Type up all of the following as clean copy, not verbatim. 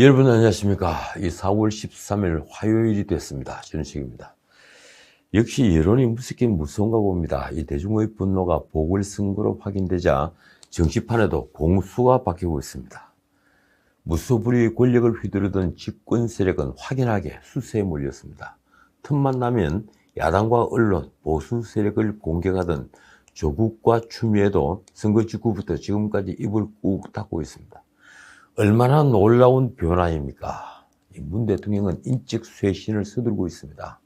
여러분 안녕하십니까. 이 4월 13일 화요일이 됐습니다. 전식입니다. 역시 여론이 무섭긴 무서운가 봅니다. 이 대중의 분노가 보궐선거로 확인되자 정치판에도 공수가 바뀌고 있습니다. 무소불위의 권력을 휘두르던 집권 세력은 확연하게 수세에 몰렸습니다. 틈만 나면 야당과 언론, 보수 세력을 공격하던 조국과 추미애도 선거 직후부터 지금까지 입을 꾹 닫고 있습니다. 얼마나 놀라운 변화입니까? 문 대통령은 인적 쇄신을 서두르고 있습니다.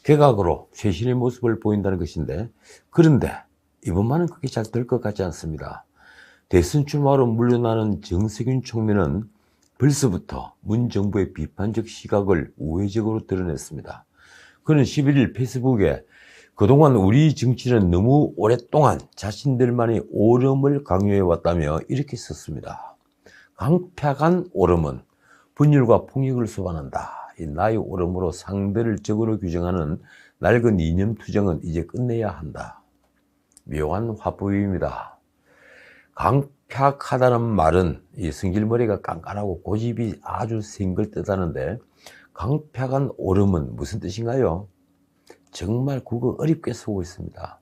개각으로 쇄신의 모습을 보인다는 것인데, 그런데 이번만은 그게 잘 될 것 같지 않습니다. 대선 출마로 물러나는 정세균 총리는 벌써부터 문 정부의 비판적 시각을 우회적으로 드러냈습니다. 그는 11일 페이스북에 그동안 우리 정치는 너무 오랫동안 자신들만의 오름을 강요해왔다며 이렇게 썼습니다. 강팍한 오름은 분열과 폭력을 수반한다. 이 나의 오름으로 상대를 적으로 규정하는 낡은 이념 투쟁은 이제 끝내야 한다. 묘한 화법입니다. 강팍하다는 말은 이 성질머리가 깐깐하고 고집이 아주 센 걸 뜻하는데, 강팍한 오름은 무슨 뜻인가요? 정말 국어 어렵게 쓰고 있습니다.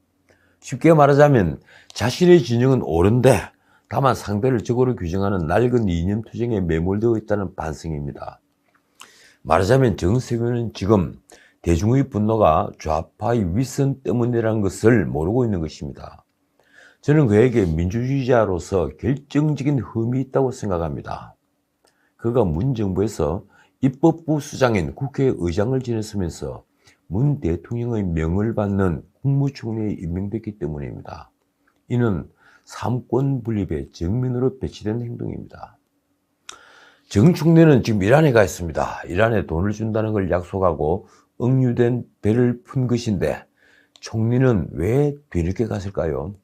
쉽게 말하자면 자신의 진영은 옳은데 다만 상대를 적으로 규정하는 낡은 이념 투쟁에 매몰되어 있다는 반성입니다. 말하자면 정세균은 지금 대중의 분노가 좌파의 위선 때문이라는 것을 모르고 있는 것입니다. 저는 그에게 민주주의자로서 결정적인 흠이 있다고 생각합니다. 그가 문 정부에서 입법부 수장인 국회의장을 지냈으면서 문 대통령의 명을 받는 국무총리에 임명됐기 때문입니다. 이는 삼권 분립의 정면으로 배치된 행동입니다. 정 총리는 지금 이란에 가 있습니다. 이란에 돈을 준다는 걸 약속하고 억류된 배를 푼 것인데, 총리는 왜 뒤늦게 갔을까요?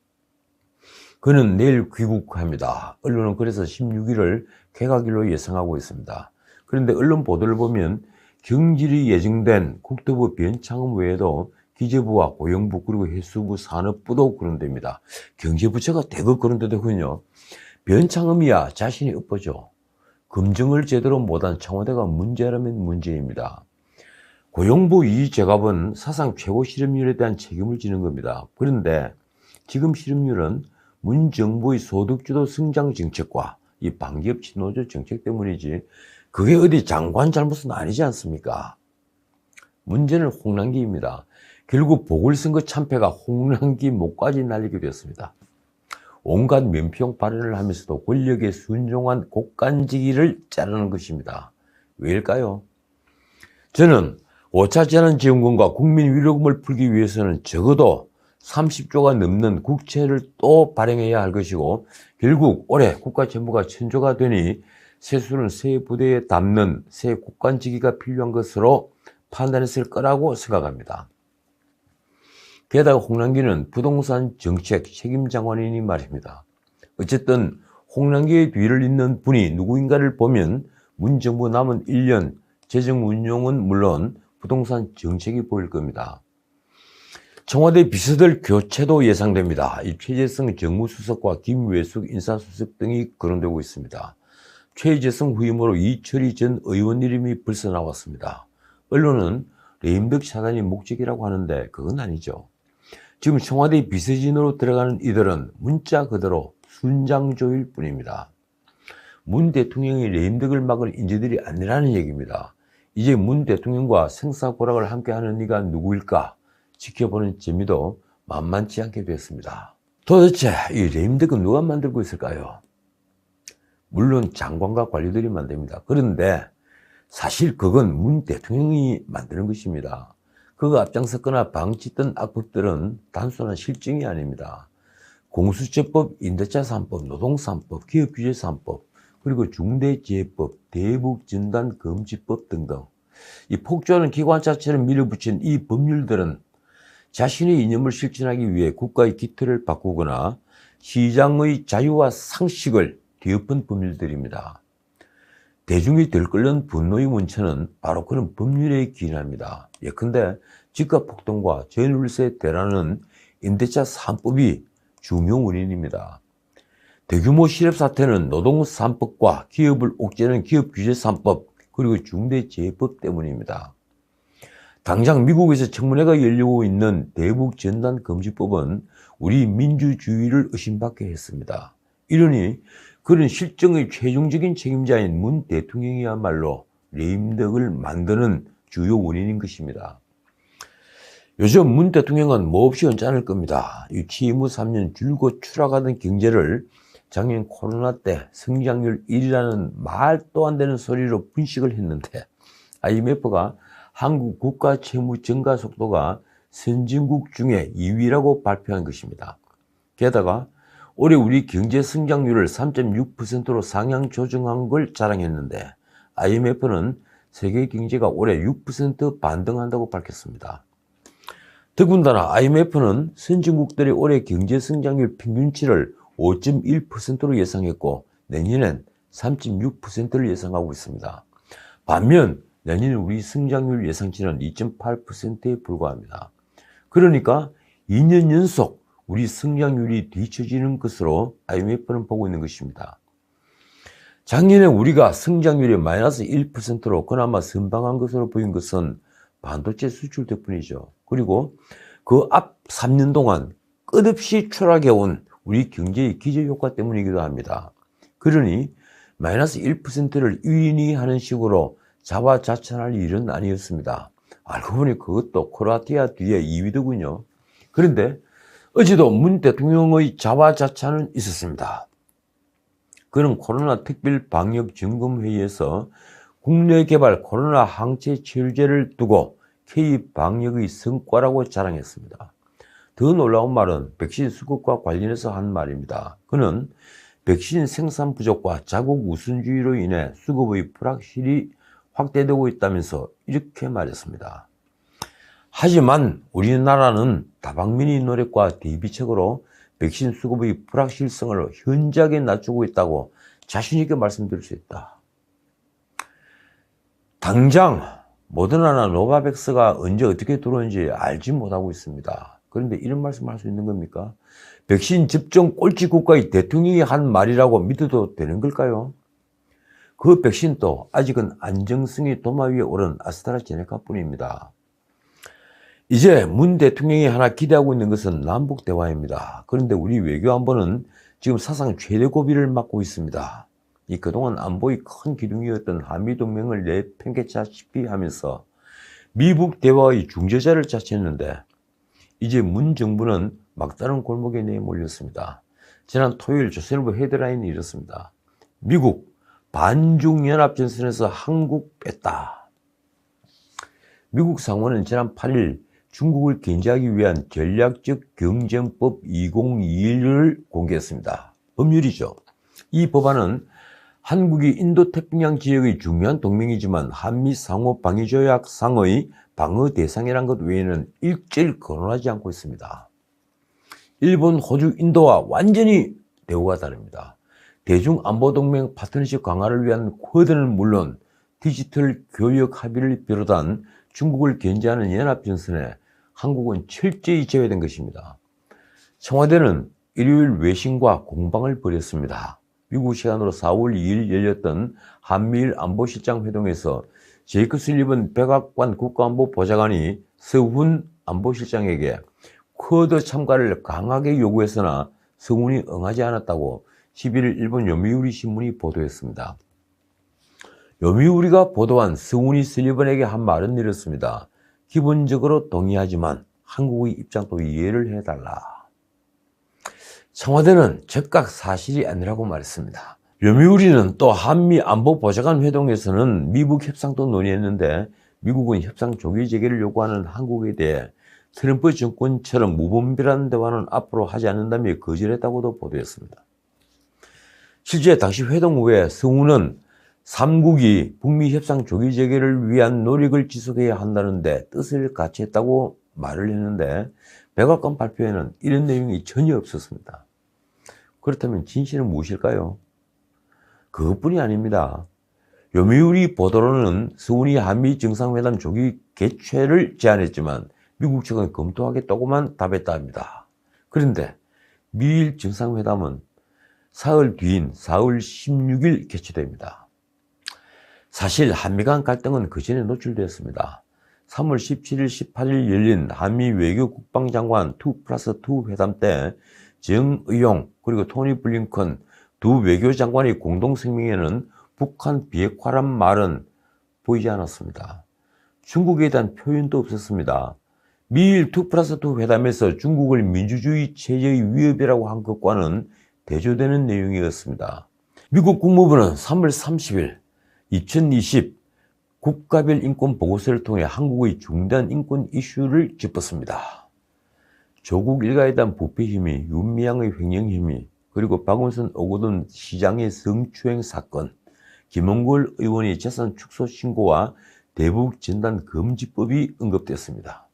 그는 내일 귀국합니다. 언론은 그래서 16일을 개각일로 예상하고 있습니다. 그런데 언론 보도를 보면 경질이 예정된 국토부 변창흠 외에도 기재부와 고용부 그리고 해수부 산업부도 거론됩니다. 경제부처가 대거 거론되더군요. 변창흠이야 자신이 엎어져. 검증을 제대로 못한 청와대가 문제라면 문제입니다. 고용부 이재갑은 사상 최고 실업률에 대한 책임을 지는 겁니다. 그런데 지금 실업률은 문 정부의 소득주도 성장 정책과 이 반기업 친노조 정책 때문이지, 그게 어디 장관 잘못은 아니지 않습니까? 문제는 홍남기입니다. 결국 보궐선거 참패가 홍남기 목까지 날리게 되었습니다. 온갖 면피용 발언을 하면서도 권력에 순종한 곡간지기를 자르는 것입니다. 왜일까요? 저는 5차 재난지원금과 국민위로금을 풀기 위해서는 적어도 30조가 넘는 국채를 또 발행해야 할 것이고, 결국 올해 국가 채무가 1000조가 되니 세수는 새 부대에 담는 새 곡간지기가 필요한 것으로 판단했을 거라고 생각합니다. 게다가 홍남기는 부동산 정책 책임장관이니 말입니다. 어쨌든 홍남기의 뒤를 잇는 분이 누구인가를 보면 문 정부 남은 1년 재정 운용은 물론 부동산 정책이 보일 겁니다. 청와대 비서들 교체도 예상됩니다. 이 최재성 정무수석과 김외숙 인사수석 등이 거론되고 있습니다. 최재성 후임으로 이철희 전 의원 이름이 벌써 나왔습니다. 언론은 레임덕 차단이 목적이라고 하는데 그건 아니죠. 지금 청와대 비서진으로 들어가는 이들은 문자 그대로 순장조일 뿐입니다. 문 대통령이 레임덕을 막을 인재들이 아니라는 얘기입니다. 이제 문 대통령과 생사고락을 함께하는 이가 누구일까 지켜보는 재미도 만만치 않게 됐습니다. 도대체 이 레임덕은 누가 만들고 있을까요? 물론 장관과 관료들이 만듭니다. 그런데 사실 그건 문 대통령이 만드는 것입니다. 그가 앞장섰거나 방치했던 악법들은 단순한 실증이 아닙니다. 공수처법, 임대차 3법, 노동 3법, 기업규제 3법, 그리고 중대재해법, 대북전단금지법 등등. 이 폭주하는 기관차처를 밀어붙인 이 법률들은 자신의 이념을 실천하기 위해 국가의 기틀을 바꾸거나 시장의 자유와 상식을 뒤엎은 법률들입니다. 대중이 들끓는 분노의 원천은 바로 그런 법률에 기인합니다. 예컨대 집값폭등과 전월세 대란은 임대차 3법이 중요 원인입니다. 대규모 실업 사태는 노동 3법과 기업을 옥죄는 기업 규제 3법 그리고 중대재해법 때문입니다. 당장 미국에서 청문회가 열리고 있는 대북 전단 금지법은 우리 민주주의를 의심받게 했습니다. 이러니 그런 실정의 최종적인 책임자인 문 대통령이야말로 레임덕을 만드는 주요 원인인 것입니다. 요즘 문 대통령은 몹시 언짢을 겁니다. 이 취임 후 3년 줄곧 추락하던 경제를 작년 코로나 때 성장률 1이라는 말도 안 되는 소리로 분식을 했는데 IMF가 한국 국가 채무 증가 속도가 선진국 중에 2위라고 발표한 것입니다. 게다가 올해 우리 경제 성장률을 3.6%로 상향 조정한 걸 자랑했는데 IMF는 세계 경제가 올해 6% 반등한다고 밝혔습니다. 더군다나 IMF는 선진국들의 올해 경제 성장률 평균치를 5.1%로 예상했고 내년엔 3.6%를 예상하고 있습니다. 반면 내년 우리 성장률 예상치는 2.8%에 불과합니다. 그러니까 2년 연속 우리 성장률이 뒤처지는 것으로 IMF는 보고 있는 것입니다. 작년에 우리가 성장률이 마이너스 1%로 그나마 선방한 것으로 보인 것은 반도체 수출 덕분이죠. 그리고 그 앞 3년 동안 끝없이 추락해온 우리 경제의 기저효과 때문이기도 합니다. 그러니 마이너스 1%를 유인이 하는 식으로 자화자찬할 일은 아니었습니다. 알고 보니 그것도 크로아티아 뒤에 2위더군요. 그런데 어제도 문 대통령의 자화자찬은 있었습니다. 그는 코로나 특별 방역 점검회의에서 국내 개발 코로나 항체 치료제를 두고 K 방역의 성과라고 자랑했습니다. 더 놀라운 말은 백신 수급과 관련해서 한 말입니다. 그는 백신 생산 부족과 자국 우선주의로 인해 수급의 불확실이 확대되고 있다면서 이렇게 말했습니다. 하지만 우리나라는 다방면의 노력과 대비책으로 백신 수급의 불확실성을 현저하게 낮추고 있다고 자신 있게 말씀드릴 수 있다. 당장 모더나나 노바백스가 언제 어떻게 들어오는지 알지 못하고 있습니다. 그런데 이런 말씀을 할 수 있는 겁니까? 백신 접종 꼴찌 국가의 대통령이 한 말이라고 믿어도 되는 걸까요? 그 백신도 아직은 안정성이 도마 위에 오른 아스트라제네카 뿐입니다. 이제 문 대통령이 하나 기대하고 있는 것은 남북 대화입니다. 그런데 우리 외교안보는 지금 사상 최대 고비를 맞고 있습니다. 그동안 안보의 큰 기둥이었던 한미동맹을 내팽개치다시피 하면서 미북 대화의 중재자를 자처했는데 이제 문 정부는 막다른 골목에 내몰렸습니다. 지난 토요일 조선일보 헤드라인이 이렇습니다. 미국 반중연합전선에서 한국 뺐다. 미국 상원은 지난 8일 중국을 견제하기 위한 전략적 경쟁법 2021을 공개했습니다. 법률이죠. 이 법안은 한국이 인도태평양 지역의 중요한 동맹이지만 한미 상호 방위조약상의 방어 대상이란 것 외에는 일절 거론하지 않고 있습니다. 일본, 호주, 인도와 완전히 대우가 다릅니다. 대중안보동맹 파트너십 강화를 위한 쿼드는 물론 디지털 교역 합의를 비롯한 중국을 견제하는 연합전선에 한국은 철저히 제외된 것입니다. 청와대는 일요일 외신과 공방을 벌였습니다. 미국 시간으로 4월 2일 열렸던 한미일 안보실장 회동에서 제이크 술리번 백악관 국가안보보좌관이 서훈 안보실장에게 쿼드 참가를 강하게 요구했으나 서훈이 응하지 않았다고 11일 일본 요미우리 신문이 보도했습니다. 요미우리가 보도한 서훈이 슬리번에게 한 말은 이렇습니다. 기본적으로 동의하지만 한국의 입장도 이해를 해달라. 청와대는 즉각 사실이 아니라고 말했습니다. 요미우리는 또 한미 안보보좌관 회동에서는 미북 협상도 논의했는데 미국은 협상 조기 재개를 요구하는 한국에 대해 트럼프 정권처럼 무분별한 대화는 앞으로 하지 않는다며 거절했다고도 보도했습니다. 실제 당시 회동 후에 서훈은 3국이 북미 협상 조기 재개를 위한 노력을 지속해야 한다는데 뜻을 같이 했다고 말을 했는데 백악관 발표에는 이런 내용이 전혀 없었습니다. 그렇다면 진실은 무엇일까요? 그것뿐이 아닙니다. 요미우리 보도로는 서훈이 한미 정상회담 조기 개최를 제안했지만 미국 측은 검토하겠다고만 답했다 합니다. 그런데 미일 정상회담은 사흘 뒤인 4월 16일 개최됩니다. 사실 한미 간 갈등은 그 전에 노출되었습니다. 3월 17일, 18일 열린 한미 외교 국방장관 2+2 회담 때 정의용 그리고 토니 블링컨 두 외교장관의 공동성명에는 북한 비핵화란 말은 보이지 않았습니다. 중국에 대한 표현도 없었습니다. 미일 2+2 회담에서 중국을 민주주의 체제의 위협이라고 한 것과는 대조되는 내용이었습니다. 미국 국무부는 3월 30일 2020 국가별 인권 보고서를 통해 한국의 중대한 인권 이슈를 짚었습니다. 조국 일가에 대한 부패 혐의, 윤미향의 횡령 혐의, 그리고 박원순 오거돈 시장의 성추행 사건, 김홍걸 의원의 재산 축소 신고와 대북 전단 금지법이 언급됐습니다.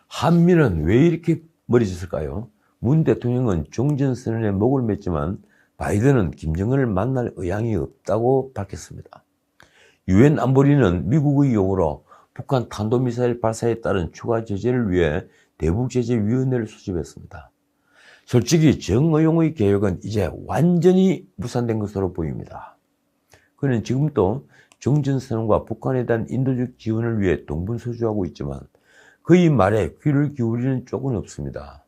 한미는 왜 이렇게 멀어졌을까요? 문 대통령은 종전선언에 목을 맸지만 바이든은 김정은을 만날 의향이 없다고 밝혔습니다. 유엔 안보리는 미국의 요구로 북한 탄도미사일 발사에 따른 추가 제재를 위해 대북제재위원회를 소집했습니다. 솔직히 정의용의 계획은 이제 완전히 무산된 것으로 보입니다. 그는 지금도 종전선언과 북한에 대한 인도적 지원을 위해 동분서주하고 있지만 그의 말에 귀를 기울이는 쪽은 없습니다.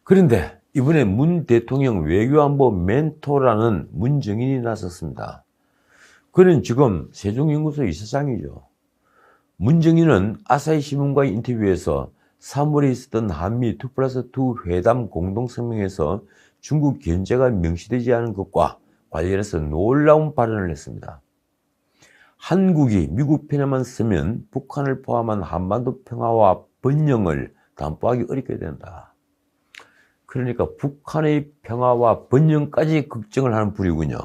그런데 이번에 문 대통령 외교안보 멘토라는 문정인이 나섰습니다. 그는 지금 세종연구소 이사장이죠. 문정인은 아사히신문과의 인터뷰에서 3월에 있었던 한미 2+2 회담 공동성명에서 중국 견제가 명시되지 않은 것과 관련해서 놀라운 발언을 했습니다. 한국이 미국 편에만 서면 북한을 포함한 한반도 평화와 번영을 담보하기 어렵게 된다. 그러니까 북한의 평화와 번영까지 걱정을 하는 분이군요.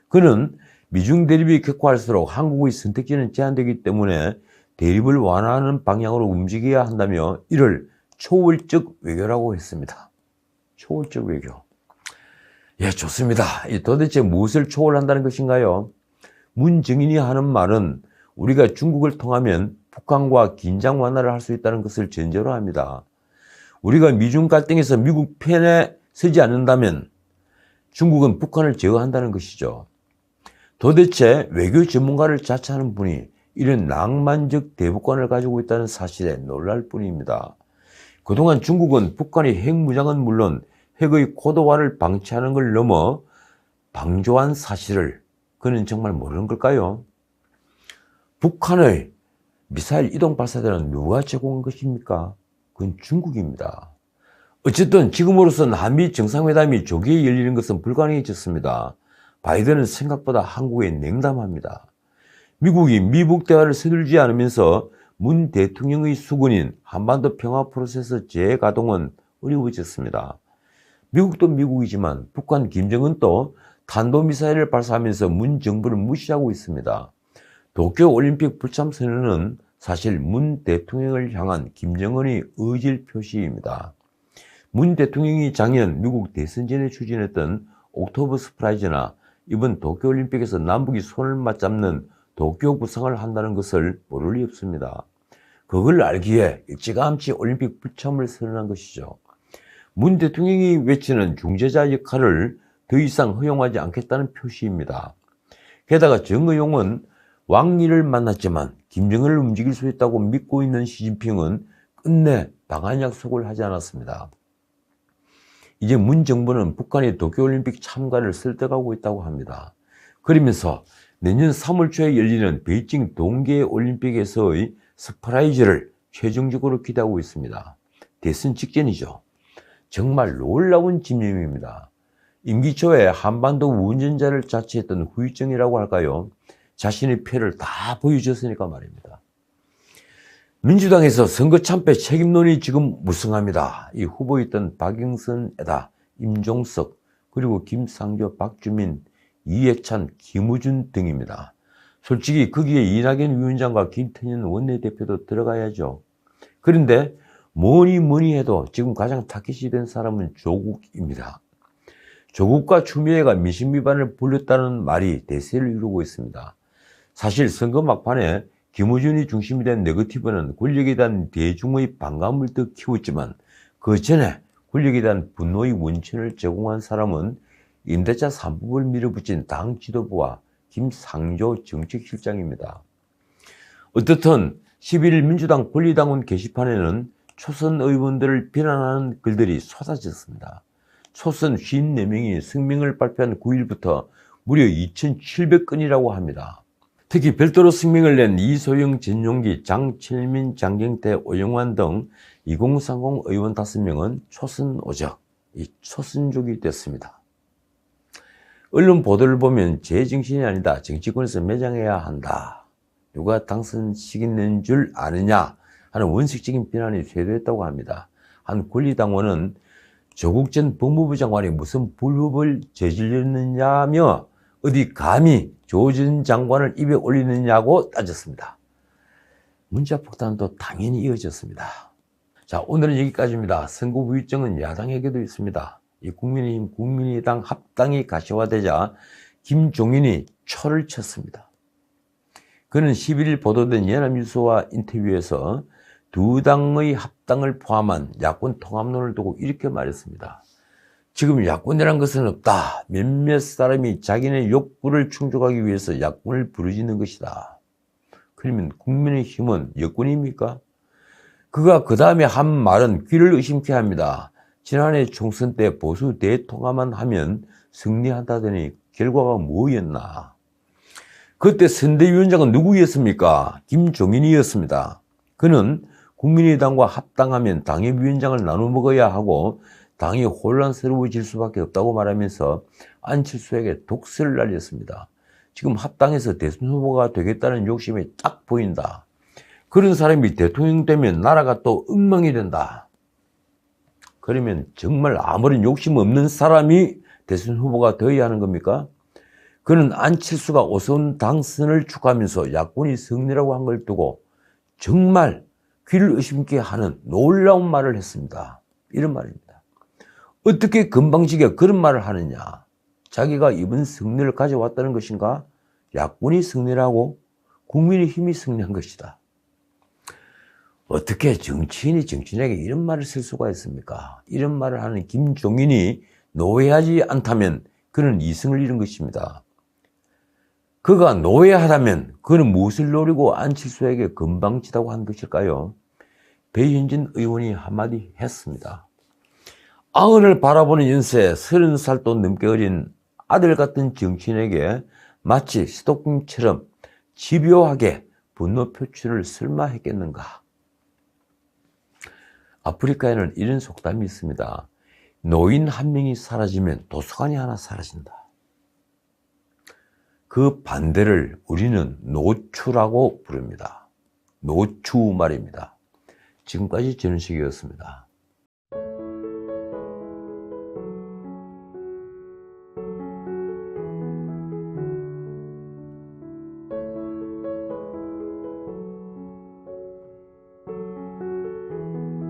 그는 미중 대립이 격화할수록 한국의 선택지는 제한되기 때문에 대립을 완화하는 방향으로 움직여야 한다며 이를 초월적 외교라고 했습니다. 초월적 외교. 예, 좋습니다. 도대체 무엇을 초월한다는 것인가요? 문정인이 하는 말은 우리가 중국을 통하면 북한과 긴장 완화를 할 수 있다는 것을 전제로 합니다. 우리가 미중 갈등에서 미국 편에 서지 않는다면 중국은 북한을 제어한다는 것이죠. 도대체 외교 전문가를 자처하는 분이 이런 낭만적 대북관을 가지고 있다는 사실에 놀랄 뿐입니다. 그동안 중국은 북한의 핵무장은 물론 핵의 고도화를 방치하는 걸 넘어 방조한 사실을 그는 정말 모르는 걸까요? 북한의 미사일 이동 발사대는 누가 제공한 것입니까? 그건 중국입니다. 어쨌든 지금으로선 한미 정상회담이 조기에 열리는 것은 불가능해졌습니다. 바이든은 생각보다 한국에 냉담합니다. 미국이 미북 대화를 서둘지 않으면서 문 대통령의 수군인 한반도 평화 프로세스 재가동은 어려워졌습니다. 미국도 미국이지만 북한 김정은도 탄도미사일을 발사하면서 문 정부를 무시하고 있습니다. 도쿄올림픽 불참 선언은 사실 문 대통령을 향한 김정은의 의지 표시입니다. 문 대통령이 작년 미국 대선 전에 추진했던 옥토버 서프라이즈나 이번 도쿄올림픽에서 남북이 손을 맞잡는 도쿄 구상을 한다는 것을 모를 리 없습니다. 그걸 알기에 일찌감치 올림픽 불참을 선언한 것이죠. 문 대통령이 외치는 중재자 역할을 더 이상 허용하지 않겠다는 표시입니다. 게다가 정의용은 왕리를 만났지만 김정은을 움직일 수 있다고 믿고 있는 시진핑은 끝내 방한 약속을 하지 않았습니다. 이제 문 정부는 북한이 도쿄올림픽 참가를 설득하고 있다고 합니다. 그러면서 내년 3월 초에 열리는 베이징 동계올림픽에서의 서프라이즈를 최종적으로 기대하고 있습니다. 대선 직전이죠. 정말 놀라운 집념입니다. 임기 초에 한반도 운전자를 자처했던 후유증이라고 할까요? 자신의 패를 다 보여줬으니까 말입니다. 민주당에서 선거 참패 책임론이 지금 무성합니다. 이 후보였던 박영선에다 임종석, 그리고 김상조, 박주민, 이해찬, 김우준 등입니다. 솔직히 거기에 이낙연 위원장과 김태년 원내대표도 들어가야죠. 그런데 뭐니 해도 지금 가장 타깃이 된 사람은 조국입니다. 조국과 추미애가 민심 위반을 벌였다는 말이 대세를 이루고 있습니다. 사실 선거 막판에 김우준이 중심이 된 네거티브는 권력에 대한 대중의 반감을 더 키웠지만 그 전에 권력에 대한 분노의 원천을 제공한 사람은 임대차 3법을 밀어붙인 당 지도부와 김상조 정책실장입니다. 어떻든 11일 민주당 권리당원 게시판에는 초선 의원들을 비난하는 글들이 쏟아졌습니다. 초선 54명이 성명을 발표한 9일부터 무려 2,700건이라고 합니다. 특히 별도로 성명을 낸 이소영, 전용기, 장철민, 장경태, 오영환 등 2030 의원 5명은 초선 오적, 초선족이 됐습니다. 언론 보도를 보면 제정신이 아니다, 정치권에서 매장해야 한다, 누가 당선시키는 줄 아느냐 하는 원칙적인 비난이 쇄도했다고 합니다. 한 권리당원은 조국 전 법무부 장관이 무슨 불법을 저질렀느냐며 어디 감히 조 전 장관을 입에 올리느냐고 따졌습니다. 문자폭탄도 당연히 이어졌습니다. 자, 오늘은 여기까지입니다. 선거 후유증은 야당에게도 있습니다. 이 국민의힘, 국민의당 합당이 가시화되자 김종인이 초를 쳤습니다. 그는 11일 보도된 연합뉴스와 인터뷰에서 두 당의 합당을 포함한 야권 통합론을 두고 이렇게 말했습니다. 지금 야권이란 것은 없다. 몇몇 사람이 자기네 욕구를 충족하기 위해서 야권을 부르짖는 것이다. 그러면 국민의힘은 여권입니까? 그가 그 다음에 한 말은 귀를 의심케 합니다. 지난해 총선 때 보수 대통합만 하면 승리한다더니 결과가 뭐였나? 그때 선대위원장은 누구였습니까? 김종인이었습니다. 그는 국민의당과 합당하면 당협위원장을 나눠 먹어야 하고 당이 혼란스러워질 수밖에 없다고 말하면서 안철수에게 독설을 날렸습니다. 지금 합당해서 대선 후보가 되겠다는 욕심이 딱 보인다. 그런 사람이 대통령 되면 나라가 또 엉망이 된다. 그러면 정말 아무런 욕심 없는 사람이 대선 후보가 되어야 하는 겁니까? 그는 안철수가 오선 당선을 축하하면서 야권이 승리라고 한 걸 두고 정말 귀를 의심케 하는 놀라운 말을 했습니다. 이런 말입니다. 어떻게 건방지게 그런 말을 하느냐? 자기가 이번 승리를 가져왔다는 것인가? 야권이 승리라고 국민의힘이 승리한 것이다. 어떻게 정치인이 정치인에게 이런 말을 쓸 수가 있습니까? 이런 말을 하는 김종인이 노회하지 않다면 그는 이승을 잃은 것입니다. 그가 노회하다면 그는 무엇을 노리고 안철수에게 건방지다고 한 것일까요? 배현진 의원이 한마디 했습니다. 아흔을 바라보는 연세 30살도 넘게 어린 아들 같은 정치인에게 마치 스토킹처럼 집요하게 분노 표출을 설마 했겠는가? 아프리카에는 이런 속담이 있습니다. 노인 한 명이 사라지면 도서관이 하나 사라진다. 그 반대를 우리는 노추라고 부릅니다. 노추 말입니다. 지금까지 전은식이었습니다.